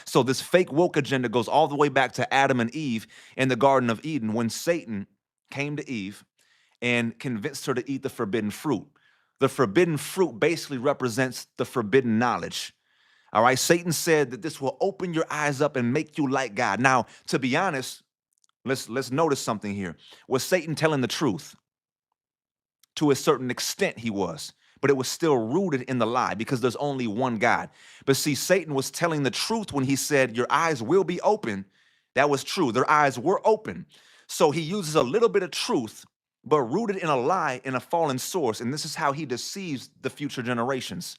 So this fake woke agenda goes all the way back to Adam and Eve in the Garden of Eden when Satan came to Eve and convinced her to eat the forbidden fruit. The forbidden fruit basically represents the forbidden knowledge. All right, Satan said that this will open your eyes up and make you like God. Now, to be honest, let's notice something here. Was Satan telling the truth? To a certain extent he was, but it was still rooted in the lie because there's only one God. But see, Satan was telling the truth when he said your eyes will be open. That was true. Their eyes were open. So he uses a little bit of truth, but rooted in a lie, in a fallen source. And this is how he deceives the future generations.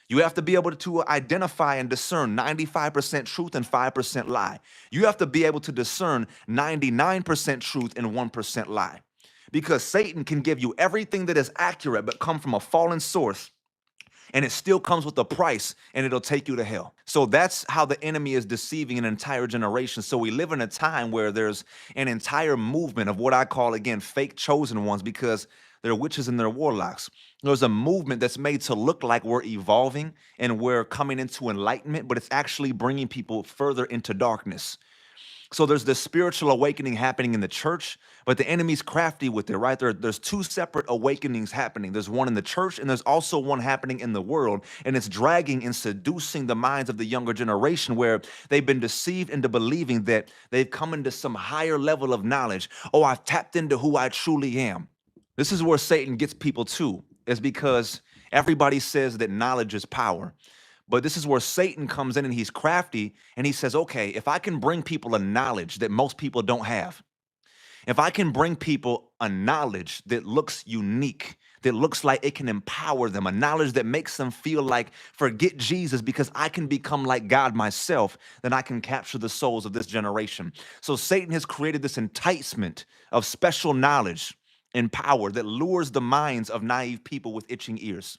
You have to be able to identify and discern 95% truth and 5% lie. You have to be able to discern 99% truth and 1% lie. Because Satan can give you everything that is accurate, but come from a fallen source, and it still comes with a price, and it'll take you to hell. So that's how the enemy is deceiving an entire generation. So we live in a time where there's an entire movement of what I call, again, fake chosen ones, because they're witches and they're warlocks. There's a movement that's made to look like we're evolving and we're coming into enlightenment, but it's actually bringing people further into darkness. So there's this spiritual awakening happening in the church, but the enemy's crafty with it, right? There's two separate awakenings happening. There's one in the church, and there's also one happening in the world, and it's dragging and seducing the minds of the younger generation where they've been deceived into believing that they've come into some higher level of knowledge. Oh, I've tapped into who I truly am. This is where Satan gets people too, is because everybody says that knowledge is power. But this is where Satan comes in and he's crafty and he says, okay, if I can bring people a knowledge that most people don't have, if I can bring people a knowledge that looks unique, that looks like it can empower them, a knowledge that makes them feel like, forget Jesus because I can become like God myself, then I can capture the souls of this generation. So Satan has created this enticement of special knowledge and power that lures the minds of naive people with itching ears.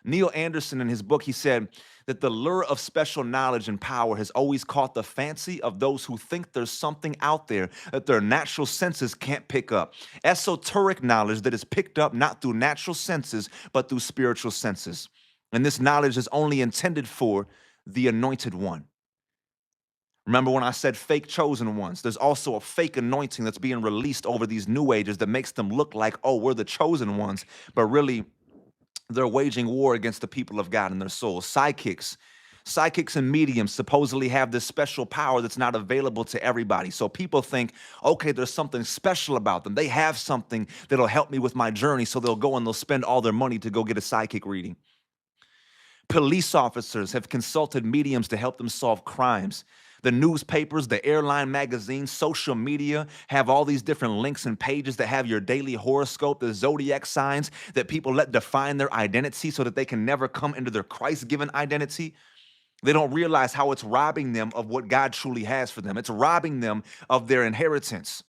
Neil Anderson, in his book, he said that the lure of special knowledge and power has always caught the fancy of those who think there's something out there that their natural senses can't pick up. Esoteric knowledge that is picked up not through natural senses, but through spiritual senses. And this knowledge is only intended for the anointed one. Remember when I said fake chosen ones? There's also a fake anointing that's being released over these new ages that makes them look like, oh, we're the chosen ones, but really, they're waging war against the people of God and their souls. Psychics and mediums supposedly have this special power that's not available to everybody. So people think, okay, there's something special about them. They have something that'll help me with my journey. So they'll go and they'll spend all their money to go get a psychic reading. Police officers have consulted mediums to help them solve crimes. The newspapers, the airline magazines, social media have all these different links and pages that have your daily horoscope, the zodiac signs that people let define their identity so that they can never come into their Christ-given identity. They don't realize how it's robbing them of what God truly has for them. It's robbing them of their inheritance.